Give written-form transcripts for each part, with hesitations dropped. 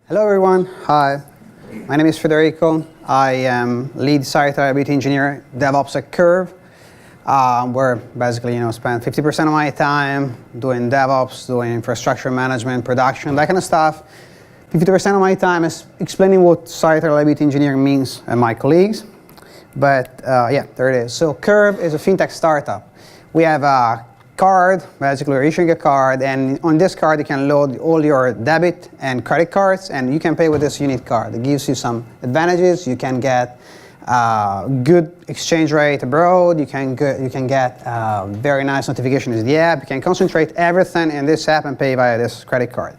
Hello everyone, hi. My name is Frederico. I am lead site reliability engineer, DevOps at Curve. Where basically, spend 50% of my time doing DevOps, doing infrastructure management, production, that kind of stuff. 50% of my time is explaining what site reliability engineering means and my colleagues. But yeah, there it is. So Curve is a fintech startup. We have a card, basically we're issuing a card, and on this card you can load all your debit and credit cards, and you can pay with this unique card. It gives you some advantages. You can get good exchange rate abroad. You can get very nice notification in the app. You can concentrate everything in this app and pay via this credit card.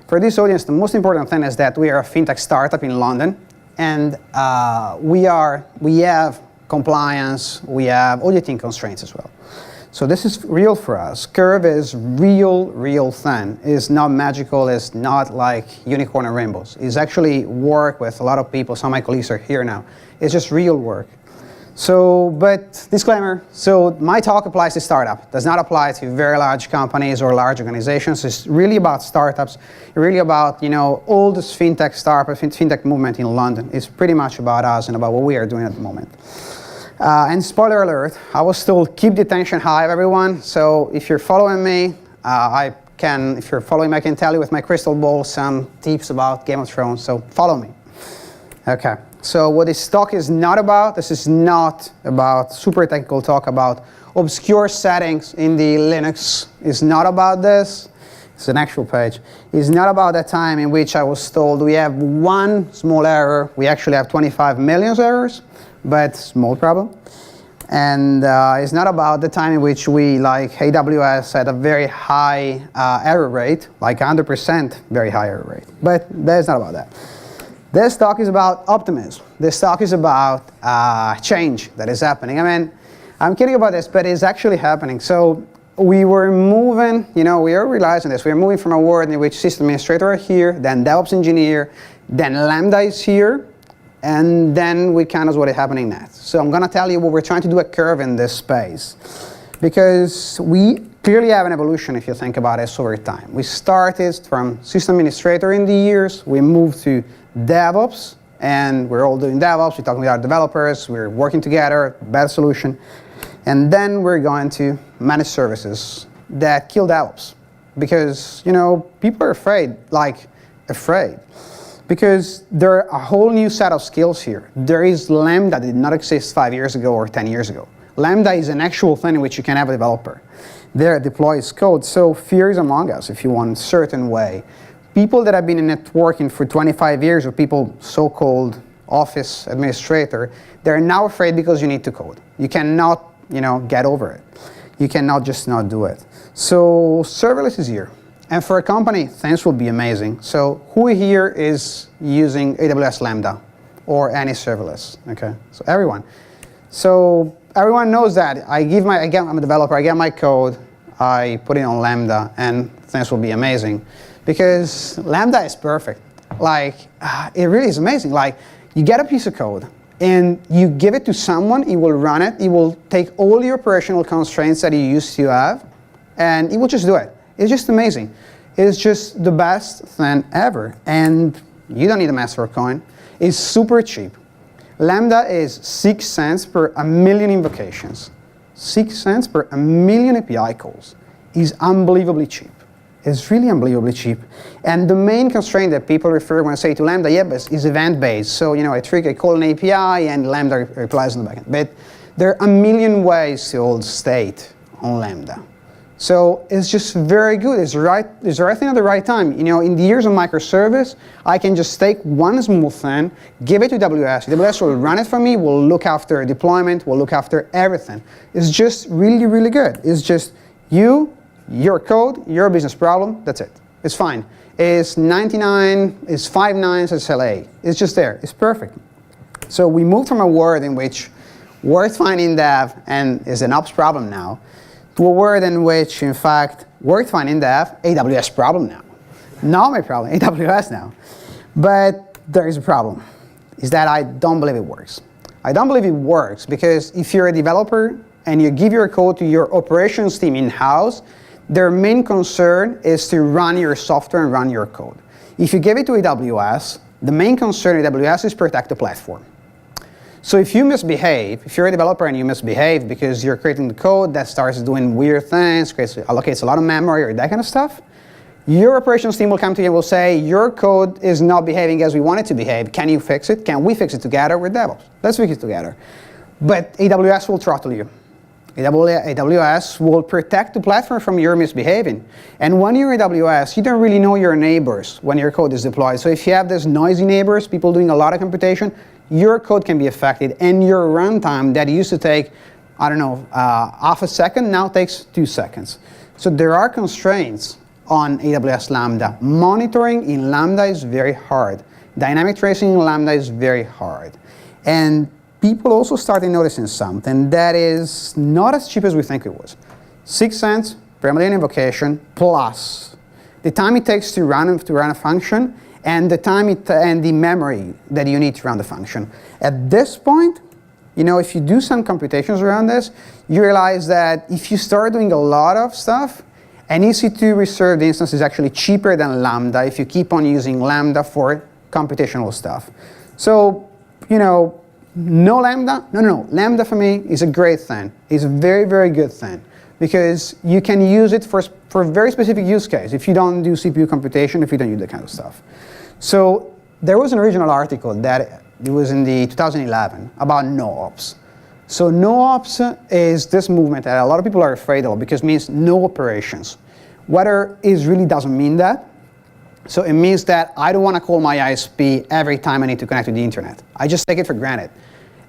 For this audience, the most important thing is that we are a fintech startup in London, and we have compliance, we have auditing constraints as well. So this is real for us. Curve is real thing. It's not magical. It's not like unicorn and rainbows. It's actually work with a lot of people. Some of my colleagues are here now. It's just real work. So, but disclaimer, so my talk applies to startup. Does not apply to very large companies or large organizations. It's really about startups. Really about, all this fintech startup, fintech movement in London. It's pretty much about us and about what we are doing at the moment. And spoiler alert, I was told keep the tension high, everyone. So if you're following me, if you're following me, I can tell you with my crystal ball some tips about Game of Thrones. So follow me. Okay. So what this talk is not about, this is not about super technical talk about obscure settings in the Linux. It's not about this. It's an actual page. It's not about that time in which I was told we have one small error. We actually have 25 million errors. But small problem. And it's not about the time in which we, like AWS, had a very high error rate, like 100% very high error rate. But that's not about that. This talk is about optimism. This talk is about change that is happening. I mean, I'm kidding about this, but it's actually happening. So we were moving, we are realizing this. We are moving from a world in which system administrator are here, then DevOps engineer, then Lambda is here. And then we kind of what is happening next. So I'm going to tell you what we're trying to do at Curve in this space. Because we clearly have an evolution if you think about it over time. We started from system administrator in the years. We moved to DevOps. And we're all doing DevOps. We're talking with our developers. We're working together. Better solution. And then we're going to managed services that kill DevOps. Because, people are afraid. Because there are a whole new set of skills here. There is Lambda that did not exist 5 years ago or 10 years ago. Lambda is an actual thing in which you can have a developer. There deploys code, so fear is among us if you want a certain way. People that have been in networking for 25 years, or people so-called office administrator, they're now afraid because you need to code. You cannot, get over it. You cannot just not do it. So serverless is here. And for a company, things will be amazing. So who here is using AWS Lambda or any serverless? Okay, so everyone. So everyone knows that I'm a developer, I get my code, I put it on Lambda, and things will be amazing. Because Lambda is perfect. It really is amazing. You get a piece of code, and you give it to someone, it will run it, it will take all your operational constraints that you used to have, and it will just do it. It's just amazing. It's just the best thing ever. And you don't need a master coin. It's super cheap. Lambda is 6 cents per a million invocations. 6 cents per a million API calls is unbelievably cheap. It's really unbelievably cheap. And the main constraint that people refer when I say to Lambda, is event-based. So, I call an API and Lambda replies on the backend. But there are a million ways to hold state on Lambda. So it's just very good. It's the right thing at the right time. In the years of microservice, I can just take one small thing, give it to AWS. AWS will run it for me, will look after deployment, will look after everything. It's just really good. It's just your code, your business problem, that's it. It's fine. It's 99, it's 5 nines, it's LA. It's just there. It's perfect. So we moved from a world in which worked fine in dev and is an ops problem now, to a world in which, in fact, worked fine in dev, AWS problem now. Not my problem, AWS now. But there is a problem, is that I don't believe it works. I don't believe it works because if you're a developer and you give your code to your operations team in-house, their main concern is to run your software and run your code. If you give it to AWS, the main concern in AWS is protect the platform. So if you misbehave, if you're a developer and you misbehave because you're creating the code that starts doing weird things, allocates a lot of memory or that kind of stuff, your operations team will come to you and will say, your code is not behaving as we want it to behave. Can you fix it? Can we fix it together with DevOps? Let's fix it together. But AWS will throttle you. AWS will protect the platform from your misbehaving. And when you're AWS, you don't really know your neighbors when your code is deployed. So if you have these noisy neighbors, people doing a lot of computation, your code can be affected. And your runtime that used to take, I don't know, half a second now takes 2 seconds. So there are constraints on AWS Lambda. Monitoring in Lambda is very hard. Dynamic tracing in Lambda is very hard. And people also started noticing something that is not as cheap as we think it was. 6 cents per million invocation plus the time it takes to run a function and the time and the memory that you need to run the function. At this point, if you do some computations around this, you realize that if you start doing a lot of stuff, an EC2 reserved instance is actually cheaper than Lambda if you keep on using Lambda for computational stuff. So, no Lambda? No. Lambda for me is a great thing. It's a very, very good thing because you can use it for a very specific use case if you don't do CPU computation, if you don't do that kind of stuff. So there was an original article that it was in the 2011 about NoOps. So NoOps is this movement that a lot of people are afraid of because it means no operations. Whether it really doesn't mean that. So it means that I don't want to call my ISP every time I need to connect to the internet. I just take it for granted.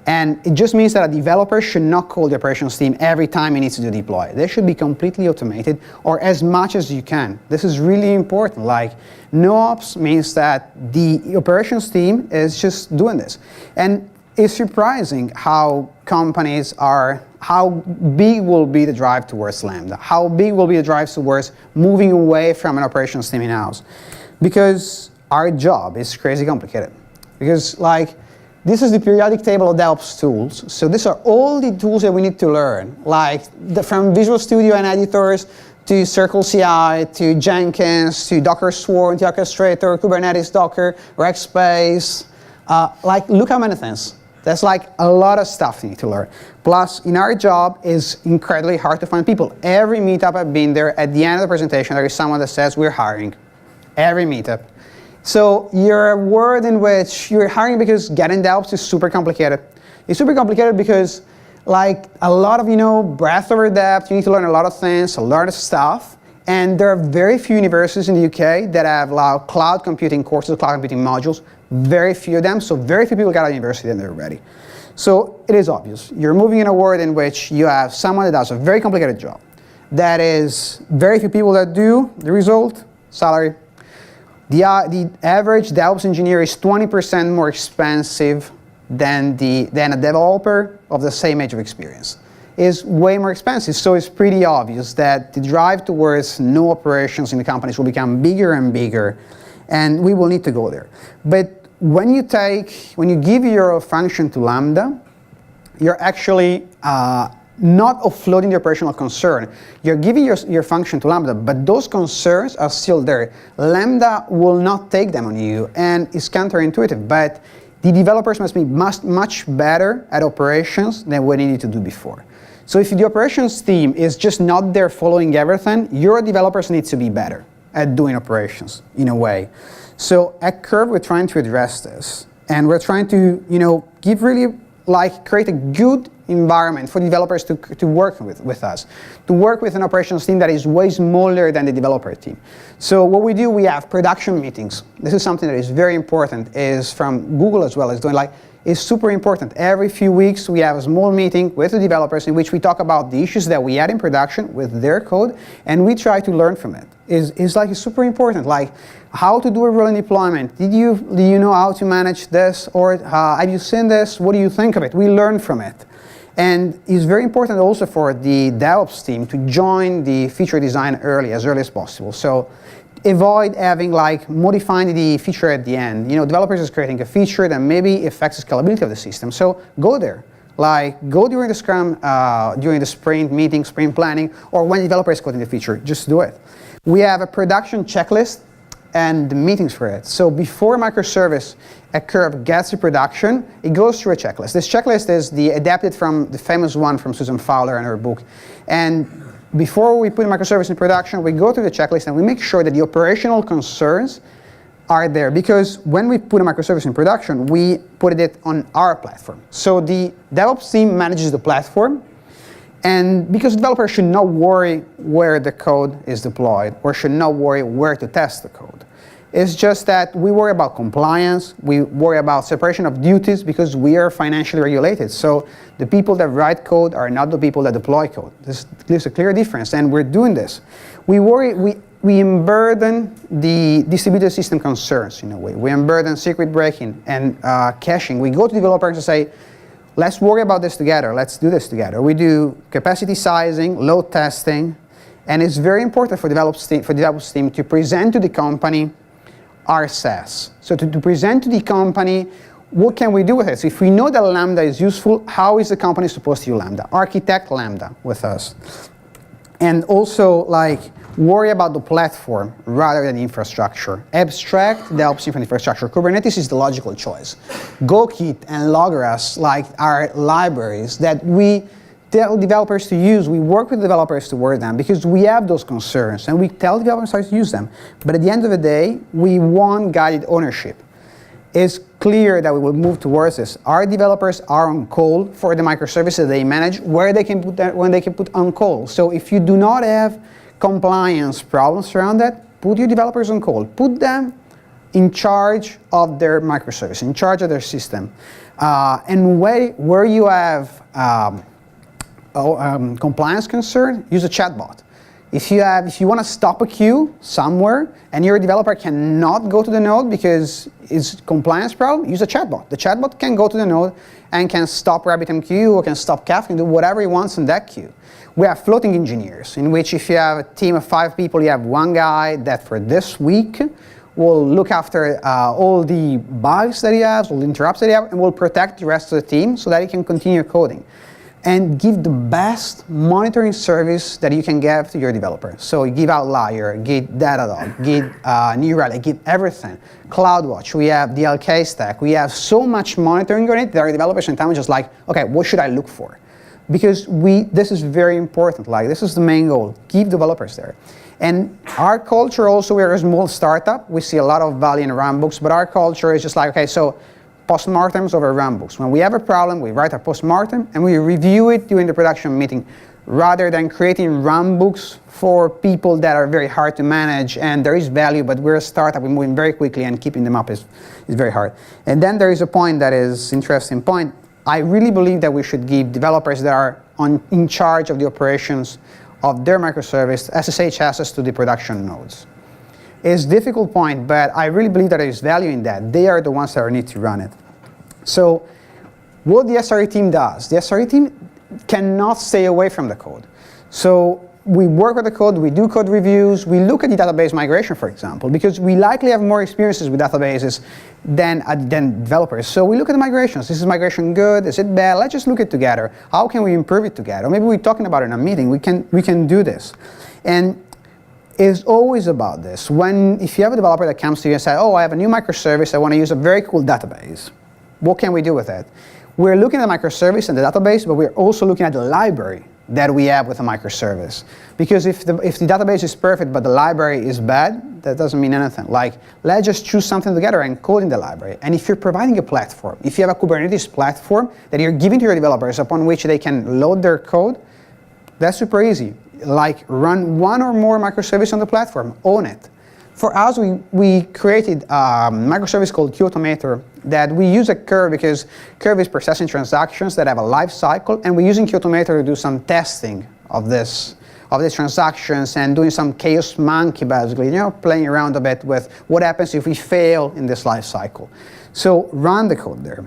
And it just means that a developer should not call the operations team every time he needs to do deploy. They should be completely automated or as much as you can. This is really important. Like NoOps means that the operations team is just doing this. And it's surprising how how big will be the drive towards Lambda, how big will be the drive towards moving away from an operations team in-house. Because our job is crazy complicated. Because this is the periodic table of DevOps tools. So these are all the tools that we need to learn, from Visual Studio and editors to Circle CI, to Jenkins, to Docker Swarm, to Orchestrator, Kubernetes, Docker, Rackspace. Look how many things. That's a lot of stuff you need to learn. Plus, in our job, it's incredibly hard to find people. Every meetup I've been there, at the end of the presentation, there is someone that says, we're hiring. Every meetup. So you're a world in which you're hiring because getting DevOps is super complicated. It's super complicated because a lot of, breadth over depth, you need to learn a lot of things, a lot of stuff. And there are very few universities in the UK that have cloud computing courses, cloud computing modules. Very few of them, so very few people got out of university and they're ready. So it is obvious. You're moving in a world in which you have someone that does a very complicated job. That is very few people that do. The result, salary. The average DevOps engineer is 20% more expensive than a developer of the same age of experience. Is way more expensive, so it's pretty obvious that the drive towards no operations in the companies will become bigger and bigger, and we will need to go there. But when you give your function to Lambda, you're actually not offloading the operational concern. You're giving your function to Lambda, but those concerns are still there. Lambda will not take them on you, and it's counterintuitive, but the developers must be much better at operations than what they needed to do before. So if the operations team is just not there following everything, your developers need to be better at doing operations in a way. So at Curve, we're trying to address this, and we're trying to, create a good environment for developers to work with us, to work with an operations team that is way smaller than the developer team. So what we do, we have production meetings. This is something that is very important, is from Google as well, is doing is super important. Every few weeks, we have a small meeting with the developers in which we talk about the issues that we had in production with their code, and we try to learn from it. It's super important, how to do a rolling deployment. Do you know how to manage this? Or have you seen this? What do you think of it? We learn from it. And it's very important also for the DevOps team to join the feature design as early as possible. So avoid having modifying the feature at the end. Developers is creating a feature that maybe affects the scalability of the system. So go there. Go during the Scrum, during the sprint meeting, sprint planning, or when the developer is coding the feature, just do it. We have a production checklist and the meetings for it. So before a microservice, a curve gets to production, it goes through a checklist. This checklist is adapted from the famous one from Susan Fowler in her book. And before we put a microservice in production, we go through the checklist and we make sure that the operational concerns are there. Because when we put a microservice in production, we put it on our platform. So the DevOps team manages the platform. And because developers should not worry where the code is deployed or should not worry where to test the code. It's just that we worry about compliance, we worry about separation of duties because we are financially regulated. So the people that write code are not the people that deploy code. There's a clear difference, and we're doing this. We unburden the distributed system concerns in a way. We unburden secret breaking and caching. We go to developers and say, let's worry about this together. Let's do this together. We do capacity sizing, load testing, and it's very important for the DevOps team to present to the company our SaaS. So to present to the company, what can we do with it? So if we know that Lambda is useful, how is the company supposed to use Lambda? Architect Lambda with us. And also, worry about the platform rather than the infrastructure. Abstract DevOps from infrastructure. Kubernetes is the logical choice. GoKit and Logras, are libraries that we tell developers to use. We work with developers to work them because we have those concerns and we tell developers how to use them. But at the end of the day, we want guided ownership. It's clear that we will move towards this. Our developers are on call for the microservices they manage where they can put that, when they can put on call. So if you do not have compliance problems around that, put your developers on call. Put them in charge of their microservice, in charge of their system. And where you have compliance concern, use a chatbot. If you want to stop a queue somewhere and your developer cannot go to the node because it's a compliance problem, use a chatbot. The chatbot can go to the node and can stop RabbitMQ or can stop Kafka and do whatever he wants in that queue. We have floating engineers, in which if you have a team of 5 people, you have one guy that for this week will look after all the bugs that he has, all the interrupts that he has, and will protect the rest of the team so that he can continue coding. And give the best monitoring service that you can give to your developer. So you give Outlier, give Datadog, give New Relic, give everything. CloudWatch, we have the LK stack. We have so much monitoring on it that our developers sometimes are just like, okay, what should I look for? Because this is very important. This is the main goal. Keep developers there. And our culture also, we're a small startup. We see a lot of value in runbooks, but our culture is just okay, so postmortems over runbooks. When we have a problem, we write a postmortem and we review it during the production meeting rather than creating runbooks for people that are very hard to manage and there is value, but we're a startup, we're moving very quickly and keeping them up is very hard. And then there is a point that is interesting point. I really believe that we should give developers that are in charge of the operations of their microservice SSH access to the production nodes. It's a difficult point, but I really believe that there is value in that. They are the ones that need to run it. So what the SRE team does, the SRE team cannot stay away from the code. So we work with the code, we do code reviews, we look at the database migration, for example, because we likely have more experiences with databases than developers. So we look at the migrations. Is this migration good? Is it bad? Let's just look at it together. How can we improve it together? Or maybe we're talking about it in a meeting. We can do this. And it's always about this. If you have a developer that comes to you and says, oh, I have a new microservice, I want to use a very cool database. What can we do with it? We're looking at the microservice and the database, but we're also looking at the library that we have with a microservice. Because if the database is perfect but the library is bad, that doesn't mean anything. Let's just choose something together and code in the library. And if you're providing a platform, if you have a Kubernetes platform that you're giving to your developers upon which they can load their code, that's super easy. Run one or more microservices on the platform, own it. For us, we created a microservice called QAutomator that we use a Curve because Curve is processing transactions that have a life cycle, and we're using QAutomator to do some testing of these transactions and doing some chaos monkey, basically, playing around a bit with what happens if we fail in this life cycle. So run the code there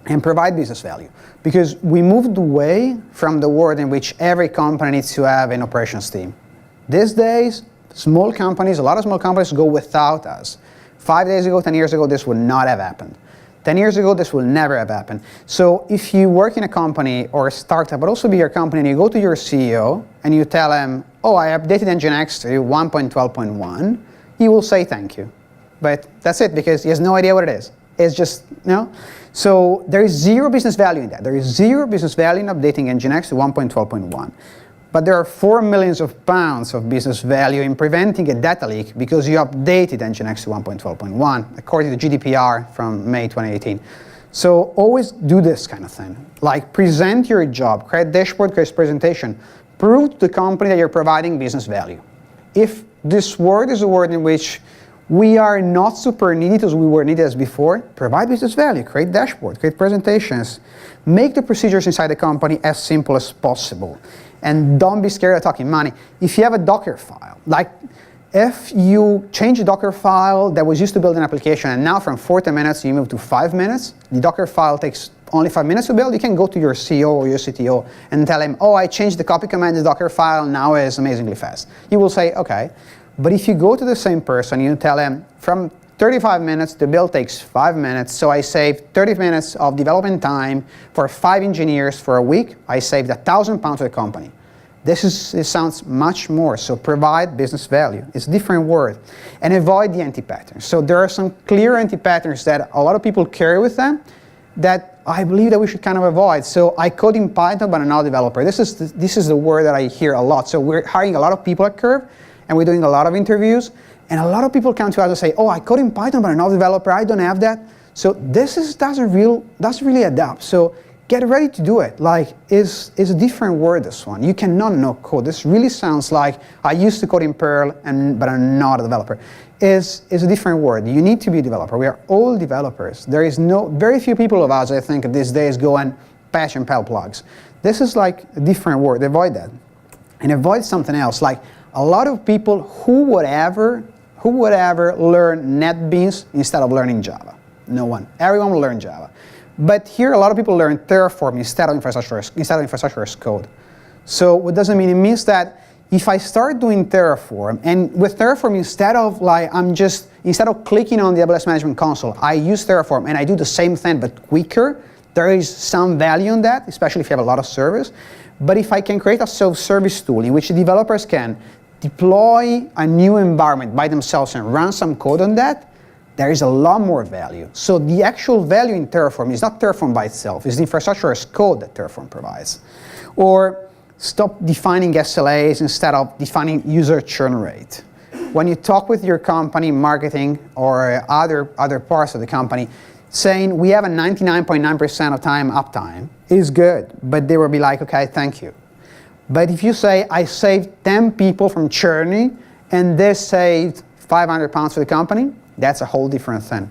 and provide business value. Because we moved away from the world in which every company needs to have an operations team. These days, small companies, a lot of small companies go without us. 5 days ago, 10 years ago, this would not have happened. 10 years ago, this will never have happened. So if you work in a company or a startup, but also be your company, and you go to your CEO and you tell him, oh, I updated Nginx to 1.12.1, he will say thank you. But that's it, because he has no idea what it is. It's just, So there is zero business value in that. There is zero business value in updating Nginx to 1.12.1. But there are £4 million of business value in preventing a data leak because you updated Nginx to 1.12.1, according to GDPR from May 2018. So always do this kind of thing. Like, present your job, create dashboard, create presentation. Prove to the company that you're providing business value. If this word is a word in which we are not super needed as we were needed as before, provide business value, create dashboard, create presentations, make the procedures inside the company as simple as possible. And don't be scared of talking money. If you have a Docker file, like if you change a Docker file that was used to build an application and now from 40 minutes you move to 5 minutes, the Docker file takes only 5 minutes to build, you can go to your CEO or your CTO and tell him, oh, I changed the copy command in the Docker file, now it's amazingly fast. He will say, okay. But if you go to the same person, you tell him, from 35 minutes, the build takes 5 minutes, so I saved 30 minutes of development time for 5 engineers for a week. I saved £1,000 for the company. This sounds much more, so provide business value. It's a different word. And avoid the anti-patterns. So there are some clear anti-patterns that a lot of people carry with them that I believe that we should kind of avoid. So I code in Python, but I'm not a developer. This is the word that I hear a lot. So we're hiring a lot of people at Curve, and we're doing a lot of interviews, and a lot of people come to us and say, oh, I code in Python, but I'm not a developer, I don't have that. So this doesn't really adapt. So get ready to do it. Like, it's a different word, this one. You cannot know code. This really sounds like, I used to code in Perl, but I'm not a developer. It's a different word. You need to be a developer. We are all developers. There is very few people of us, I think, these days go and patch and pal plugs. This is like a different word. Avoid that. And avoid something else, like, a lot of people who would ever learn NetBeans instead of learning Java? No one. Everyone will learn Java. But here, a lot of people learn Terraform instead of infrastructure as code. So what does it mean? It means that if I start doing Terraform, and with Terraform, instead of clicking on the AWS Management Console, I use Terraform and I do the same thing but quicker, there is some value in that, especially if you have a lot of servers. But if I can create a self-service tool in which the developers can deploy a new environment by themselves and run some code on that, there is a lot more value. So the actual value in Terraform is not Terraform by itself, it's the infrastructure as code that Terraform provides. Or stop defining SLAs instead of defining user churn rate. When you talk with your company, marketing, or other parts of the company, saying we have a 99.9% of time uptime is good, but they will be like, okay, thank you. But if you say, I saved 10 people from churning, and this saved £500 for the company, that's a whole different thing.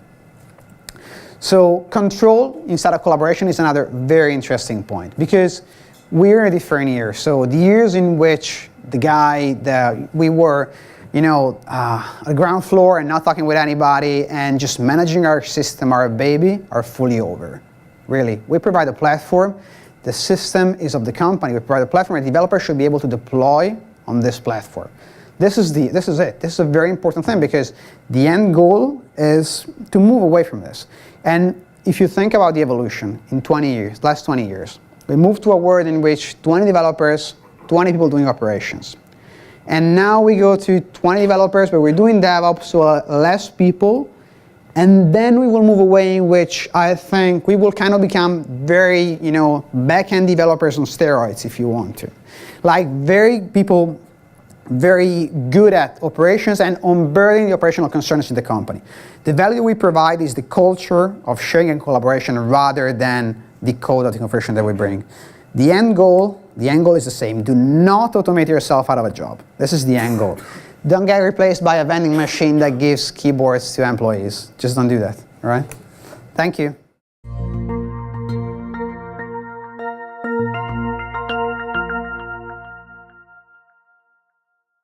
So control instead of collaboration is another very interesting point, because we're in a different year. So the years in which we were, at the ground floor and not talking with anybody and just managing our system, our baby, are fully over. Really, we provide a platform. The system is of the company. We provide a platform, and developers should be able to deploy on this platform. This is it. This is a very important thing, because the end goal is to move away from this. And if you think about the evolution in last 20 years, we moved to a world in which 20 developers, 20 people doing operations. And now we go to 20 developers, but we're doing DevOps, so less people. And then we will move away in which I think we will kind of become very, back-end developers on steroids, if you want to. Like very good at operations and unburdening the operational concerns in the company. The value we provide is the culture of sharing and collaboration rather than the code of the configuration that we bring. The end goal is the same. Do not automate yourself out of a job. This is the end goal. Don't get replaced by a vending machine that gives keyboards to employees. Just don't do that, all right? Thank you.